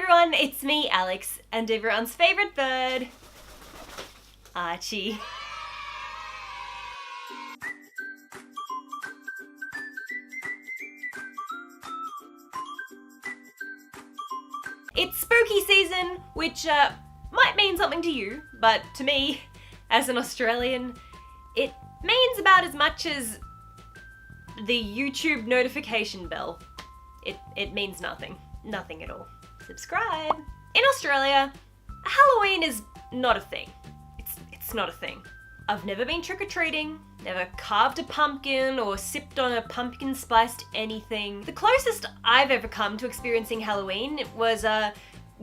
everyone, it's me, Alex, and everyone's favourite bird, Archie. It's spooky season, which might mean something to you, but to me, as an Australian, it means about as much as the YouTube notification bell. It means nothing. Nothing at all. Subscribe! In Australia, Halloween is not a thing. It's not a thing. I've never been trick-or-treating, never carved a pumpkin or sipped on a pumpkin-spiced anything. The closest I've ever come to experiencing Halloween was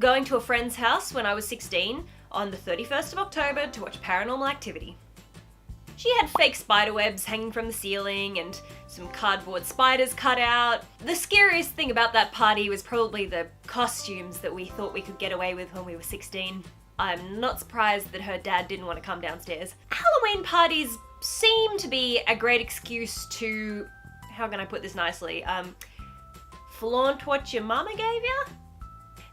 going to a friend's house when I was 16 on the 31st of October to watch Paranormal Activity. She had fake spider webs hanging from the ceiling and some cardboard spiders cut out. The scariest thing about that party was probably the costumes that we thought we could get away with when we were 16. I'm not surprised that her dad didn't want to come downstairs. Halloween parties seem to be a great excuse to, how can I put this nicely, flaunt what your mama gave ya?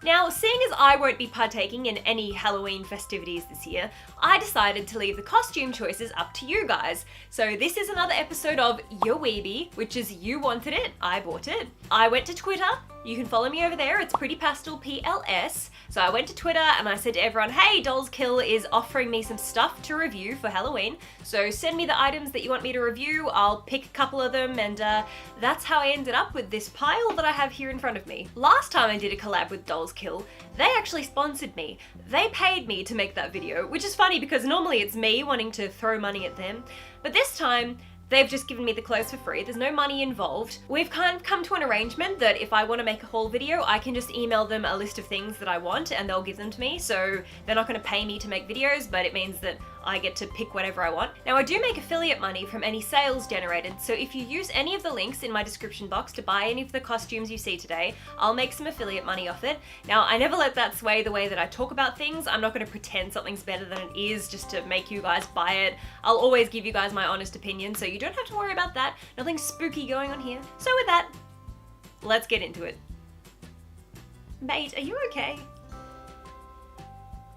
Now, seeing as I won't be partaking in any Halloween festivities this year, I decided to leave the costume choices up to you guys. So this is another episode of Your Weebie, which is you wanted it, I bought it. I went to Twitter. You can follow me over there, it's Pretty Pastel PLS. So I went to Twitter and I said to everyone, hey, Dolls Kill is offering me some stuff to review for Halloween. So send me the items that you want me to review, I'll pick a couple of them, and that's how I ended up with this pile that I have here in front of me. Last time I did a collab with Dolls Kill, they actually sponsored me. They paid me to make that video, which is funny because normally it's me wanting to throw money at them. But this time, they've just given me the clothes for free. There's no money involved. We've kind of come to an arrangement that if I want to make a haul video, I can just email them a list of things that I want and they'll give them to me. So they're not going to pay me to make videos, but it means that I get to pick whatever I want. Now, I do make affiliate money from any sales generated, so if you use any of the links in my description box to buy any of the costumes you see today, I'll make some affiliate money off it. Now, I never let that sway the way that I talk about things. I'm not going to pretend something's better than it is just to make you guys buy it. I'll always give you guys my honest opinion, so you don't have to worry about that. Nothing spooky going on here. So with that, let's get into it. Mate, are you okay?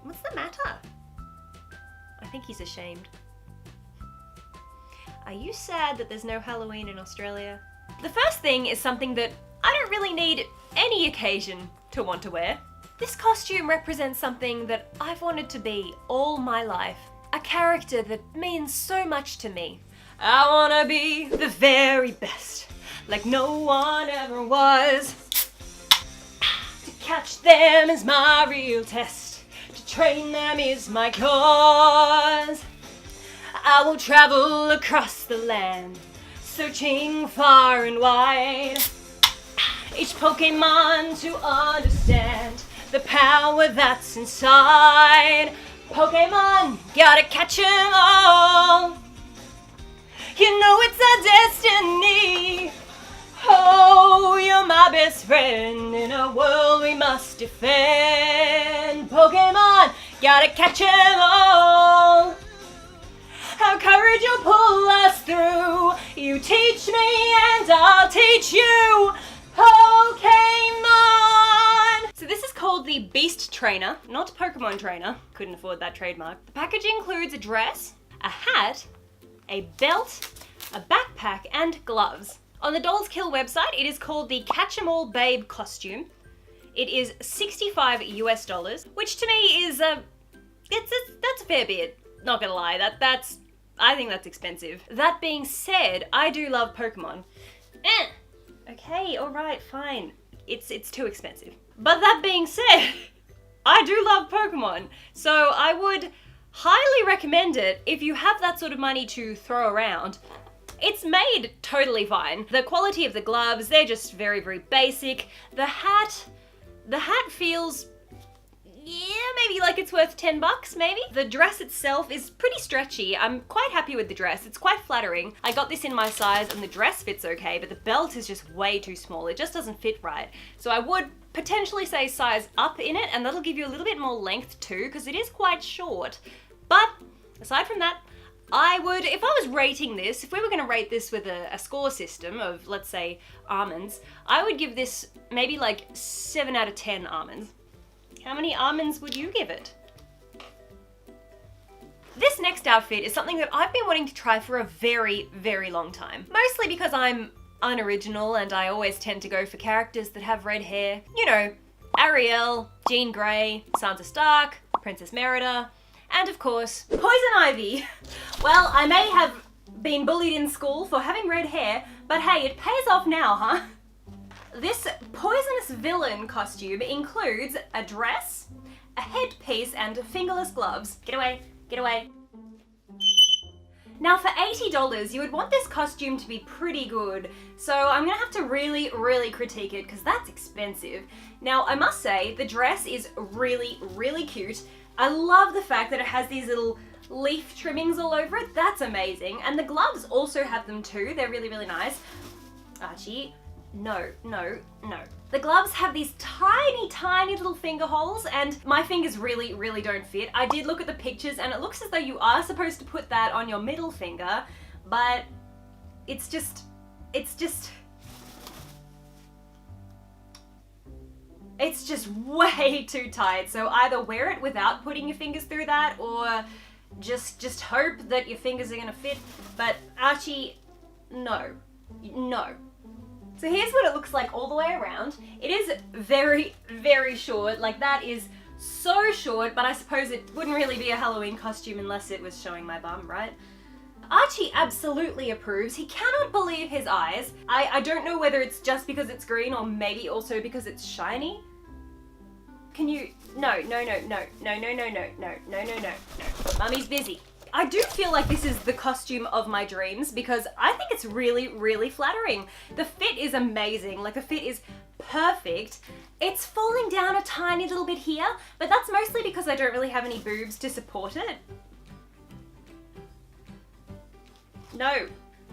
What's the matter? I think he's ashamed. Are you sad that there's no Halloween in Australia? The first thing is something that I don't really need any occasion to want to wear. This costume represents something that I've wanted to be all my life. A character that means so much to me. I wanna be the very best, like no one ever was. To catch them is my real test. Train them is my cause. I will travel across the land, searching far and wide. Each Pokemon to understand the power that's inside. Pokemon, gotta catch 'em all. You know it's our destiny. Oh, you're my best friend in a world we must defend. Pokemon, gotta catch 'em all. Our courage will pull us through. You teach me and I'll teach you. Pokemon! So this is called the Beast Trainer, not Pokemon Trainer. Couldn't afford that trademark. The package includes a dress, a hat, a belt, a backpack, and gloves. On the Dolls Kill website, it is called the Catch 'Em All Babe costume. It is $65 US, which to me is that's a fair bit. Not gonna lie, I think that's expensive. That being said, I do love Pokemon. Okay, alright, fine. It's too expensive. But that being said, I do love Pokemon, so I would highly recommend it if you have that sort of money to throw around. It's made totally fine. The quality of the gloves, they're just very, very basic. The hat feels, yeah, maybe like it's worth 10 bucks, maybe? The dress itself is pretty stretchy. I'm quite happy with the dress. It's quite flattering. I got this in my size and the dress fits okay, but the belt is just way too small. It just doesn't fit right. So I would potentially say size up in it, and that'll give you a little bit more length too, because it is quite short. But aside from that, I would, if I was rating this, if we were going to rate this with a score system of, let's say, almonds, I would give this maybe like 7 out of 10 almonds. How many almonds would you give it? This next outfit is something that I've been wanting to try for a very, very long time. Mostly because I'm unoriginal and I always tend to go for characters that have red hair. You know, Ariel, Jean Grey, Sansa Stark, Princess Merida, and of course, Poison Ivy. Well, I may have been bullied in school for having red hair, but hey, it pays off now, huh? This poisonous villain costume includes a dress, a headpiece, and fingerless gloves. Get away, get away. Now for $80, you would want this costume to be pretty good, so I'm gonna have to really, really critique it because that's expensive. Now I must say, the dress is really, really cute. I love the fact that it has these little leaf trimmings all over it. That's amazing. And the gloves also have them too. They're really, really nice. Archie, no, no, no. The gloves have these tiny, tiny little finger holes and my fingers really, really don't fit. I did look at the pictures and it looks as though you are supposed to put that on your middle finger, but it's just way too tight. So either wear it without putting your fingers through that or just hope that your fingers are gonna fit. But Archie, no, no. So here's what it looks like all the way around. It is very, very short. Like that is so short, but I suppose it wouldn't really be a Halloween costume unless it was showing my bum, right? Archie absolutely approves. He cannot believe his eyes. I don't know whether it's just because it's green or maybe also because it's shiny. Can you, no, no, no, no, no, no, no, no, no, no, no, no, no. Mummy's busy. I do feel like this is the costume of my dreams because I think it's really, really flattering. The fit is amazing. Like the fit is perfect. It's falling down a tiny little bit here, but that's mostly because I don't really have any boobs to support it. No,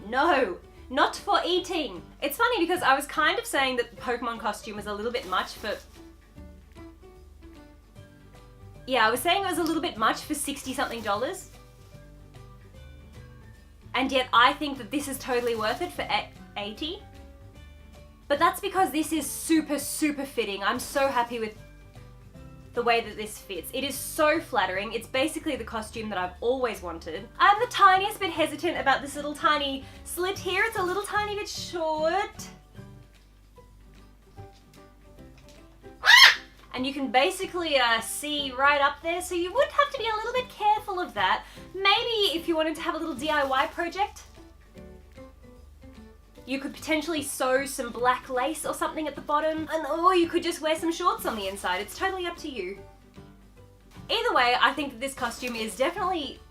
no, not for eating. It's funny because I was kind of saying that the Pokemon costume was a little bit much for... Yeah, I was saying it was a little bit much for $60-something. And yet I think that this is totally worth it for $80. But that's because this is super, super fitting. I'm so happy with the way that this fits. It is so flattering. It's basically the costume that I've always wanted. I'm the tiniest bit hesitant about this little tiny slit here. It's a little tiny bit short. And you can basically see right up there, so you would have to be a little bit careful of that. Maybe if you wanted to have a little DIY project, you could potentially sew some black lace or something at the bottom, or you could just wear some shorts on the inside. It's totally up to you. Either way, I think that this costume is definitely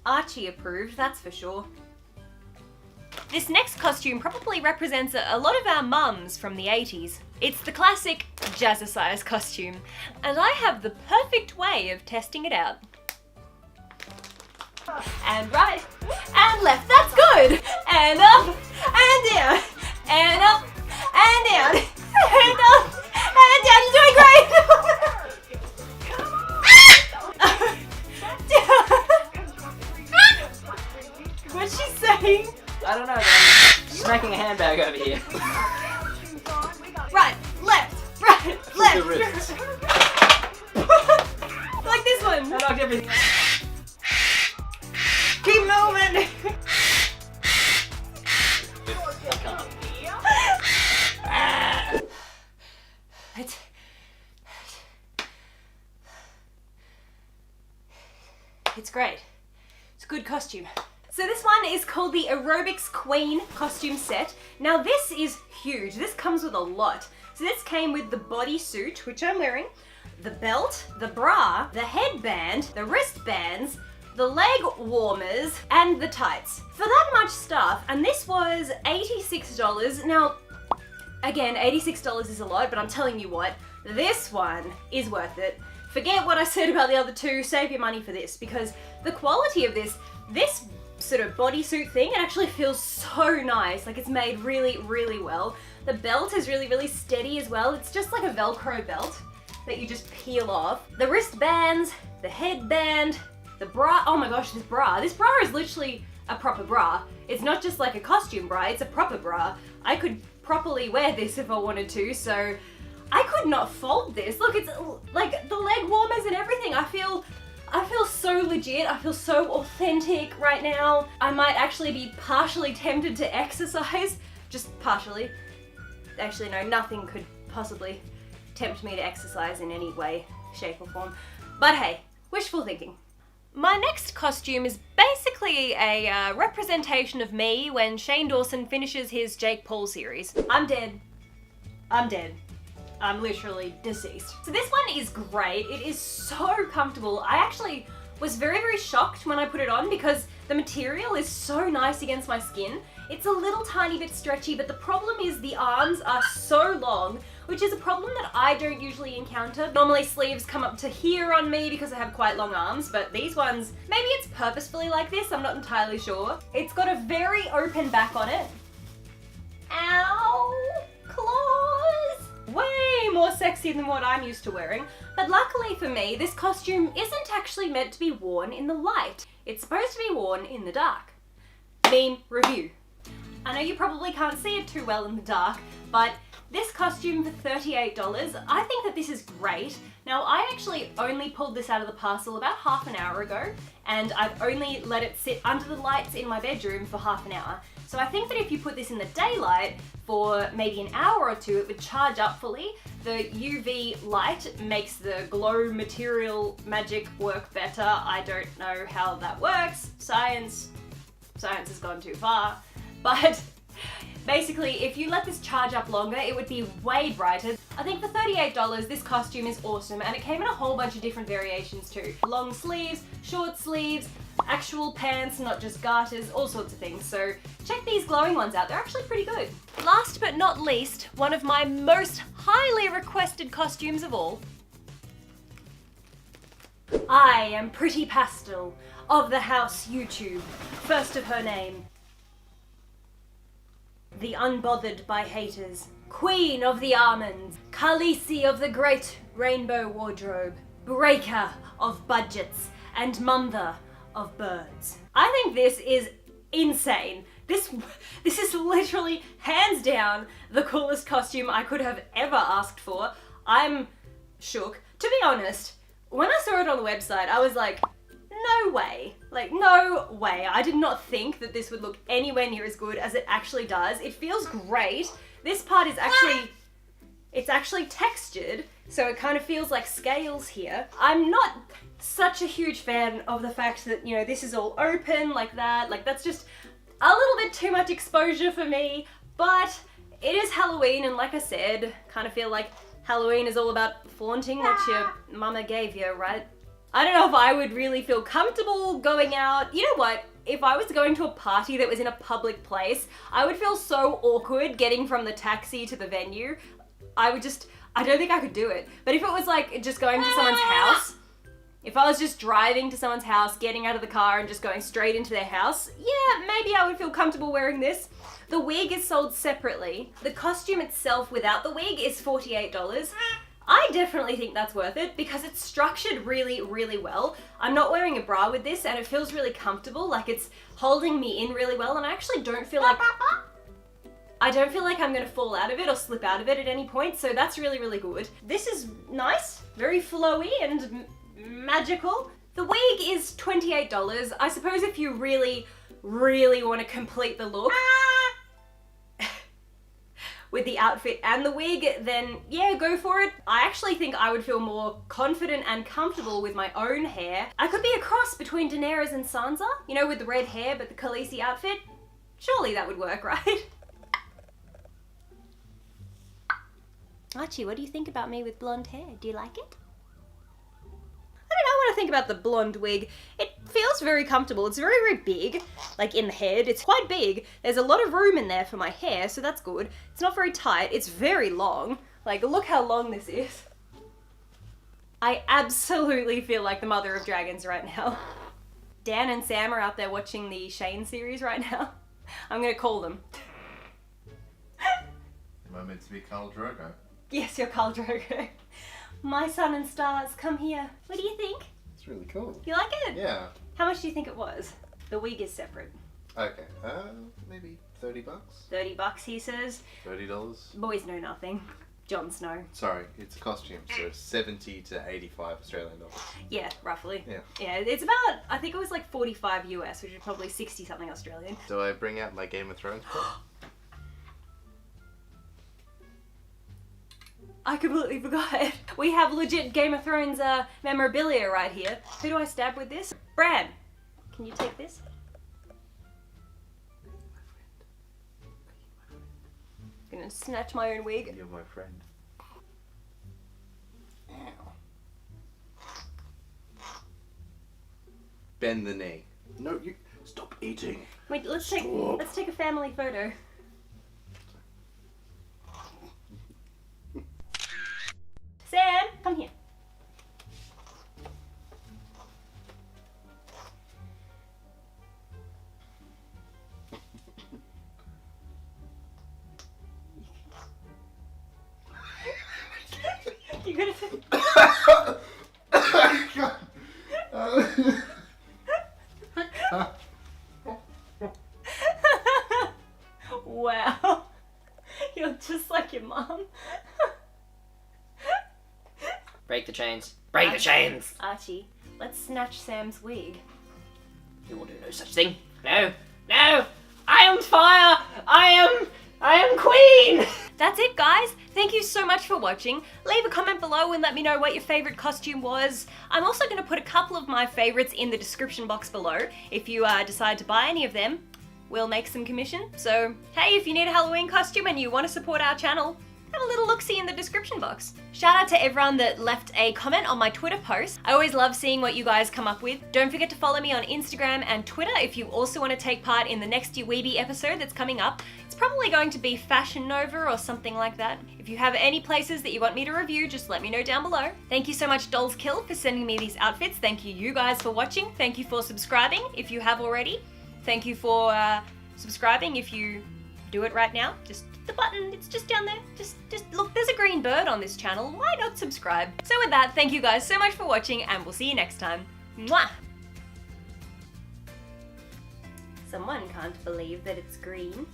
Archie approved, that's for sure. This next costume probably represents a lot of our mums from the 80s. It's the classic Jazzercise costume, and I have the perfect way of testing it out. And right, and left, that's good! And up, and down, and up, and down, and up, and down, you're doing great! What's she saying? I don't know, man. Smacking a handbag over here. Right, left, left. The wrists. Like this one. I knocked everything. Keep moving. It's great. It's a good costume. So this one is called the Aerobics Queen costume set. Now this is huge. This comes with a lot. So this came with the bodysuit, which I'm wearing, the belt, the bra, the headband, the wristbands, the leg warmers, and the tights. For that much stuff, and this was $86. Now, again, $86 is a lot, but I'm telling you what, this one is worth it. Forget what I said about the other two, save your money for this, because the quality of this sort of bodysuit thing, it actually feels so nice. Like it's made really, really well. The belt is really, really steady as well. It's just like a Velcro belt that you just peel off. The wristbands, the headband, the bra. Oh my gosh, this bra. This bra is literally a proper bra. It's not just like a costume bra, it's a proper bra. I could properly wear this if I wanted to, so I could not fold this. Look, it's like the so legit. I feel so authentic right now. I might actually be partially tempted to exercise. Just partially. Actually, no, nothing could possibly tempt me to exercise in any way, shape or form. But hey, wishful thinking. My next costume is basically a representation of me when Shane Dawson finishes his Jake Paul series. I'm dead. I'm dead. I'm literally deceased. So this one is great. It is so comfortable. I actually was very, very shocked when I put it on because the material is so nice against my skin. It's a little tiny bit stretchy, but the problem is the arms are so long, which is a problem that I don't usually encounter. Normally sleeves come up to here on me because I have quite long arms, but these ones, maybe it's purposefully like this, I'm not entirely sure. It's got a very open back on it. Ow! Claws! Way more sexy than what I'm used to wearing. But luckily for me, this costume isn't actually meant to be worn in the light. It's supposed to be worn in the dark. Meme review. I know you probably can't see it too well in the dark, but this costume for $38, I think that this is great. Now, I actually only pulled this out of the parcel about half an hour ago, and I've only let it sit under the lights in my bedroom for half an hour. So I think that if you put this in the daylight for maybe an hour or two, it would charge up fully. The UV light makes the glow material magic work better. I don't know how that works. Science has gone too far. But basically, if you let this charge up longer, it would be way brighter. I think for $38, this costume is awesome, and it came in a whole bunch of different variations too. Long sleeves, short sleeves, actual pants, not just garters, all sorts of things. So check these glowing ones out, they're actually pretty good. Last but not least, one of my most highly requested costumes of all. I am Pretty Pastel, of the house YouTube, first of her name. The unbothered by haters, queen of the almonds, Khaleesi of the great rainbow wardrobe, breaker of budgets, and mother of birds. I think this is insane. This is literally, hands down, the coolest costume I could have ever asked for. I'm shook. To be honest, when I saw it on the website, I was like, no way. Like, no way. I did not think that this would look anywhere near as good as it actually does. It feels great. This part is actually, it's actually textured, so it kind of feels like scales here. I'm not such a huge fan of the fact that, you know, this is all open like that. Like, that's just a little bit too much exposure for me, but it is Halloween, and like I said, kind of feel like Halloween is all about flaunting what your mama gave you, right? I don't know if I would really feel comfortable going out. You know what? If I was going to a party that was in a public place, I would feel so awkward getting from the taxi to the venue. I don't think I could do it. But if it was like just going to someone's house, if I was just driving to someone's house, getting out of the car and just going straight into their house, yeah, maybe I would feel comfortable wearing this. The wig is sold separately. The costume itself without the wig is $48. I definitely think that's worth it because it's structured really, really well. I'm not wearing a bra with this and it feels really comfortable, like it's holding me in really well, and I actually don't feel like I'm gonna fall out of it or slip out of it at any point, so that's really, really good. This is nice, very flowy and magical. The wig is $28. I suppose if you really, really want to complete the look with the outfit and the wig, then yeah, go for it. I actually think I would feel more confident and comfortable with my own hair. I could be a cross between Daenerys and Sansa, you know, with the red hair but the Khaleesi outfit. Surely that would work, right? Archie, what do you think about me with blonde hair? Do you like it? I don't know what I think about the blonde wig. It feels very comfortable. It's very, very big, like in the head. It's quite big. There's a lot of room in there for my hair, so that's good. It's not very tight. It's very long. Like, look how long this is. I absolutely feel like the mother of dragons right now. Dan and Sam are out there watching the Shane series right now. I'm gonna call them. Am I meant to be Khal Drogo? Yes, you're Khal Drogo. My sun and stars, come here. What do you think? It's really cool. You like it? Yeah. How much do you think it was? The wig is separate. Okay. Maybe $30. $30, he says. $30. Boys know nothing. Jon Snow. Sorry, it's a costume, so 70 to 85 Australian dollars. Yeah, roughly. Yeah. Yeah, it's about, I think it was like 45 US, which is probably 60 something Australian. Do I bring out my Game of Thrones book? I completely forgot. We have legit Game of Thrones memorabilia right here. Who do I stab with this? Bran, can you take this? Gonna snatch my own wig. You're my friend. Bend the knee. No, you stop eating. Wait, let's take a family photo. Sam, come here. You gonna Wow. You're just like your mom. Break the chains. Break the chains! Archie, let's snatch Sam's wig. You will do no such thing. No! No! I am fire! I am queen! That's it, guys. Thank you so much for watching. Leave a comment below and let me know what your favorite costume was. I'm also going to put a couple of my favorites in the description box below. If you decide to buy any of them, we'll make some commission. So, hey, if you need a Halloween costume and you want to support our channel, have a little look-see in the description box. Shout out to everyone that left a comment on my Twitter post. I always love seeing what you guys come up with. Don't forget to follow me on Instagram and Twitter if you also want to take part in the next Weeby episode that's coming up. It's probably going to be Fashion Nova or something like that. If you have any places that you want me to review, just let me know down below. Thank you so much Dolls Kill for sending me these outfits. Thank you guys for watching. Thank you for subscribing if you have already. Thank you for subscribing if you do it right now. Just the button, it's just down there. Just look, there's a green bird on this channel. Why not subscribe? So with that, thank you guys so much for watching and we'll see you next time. Mwah! Someone can't believe that it's green.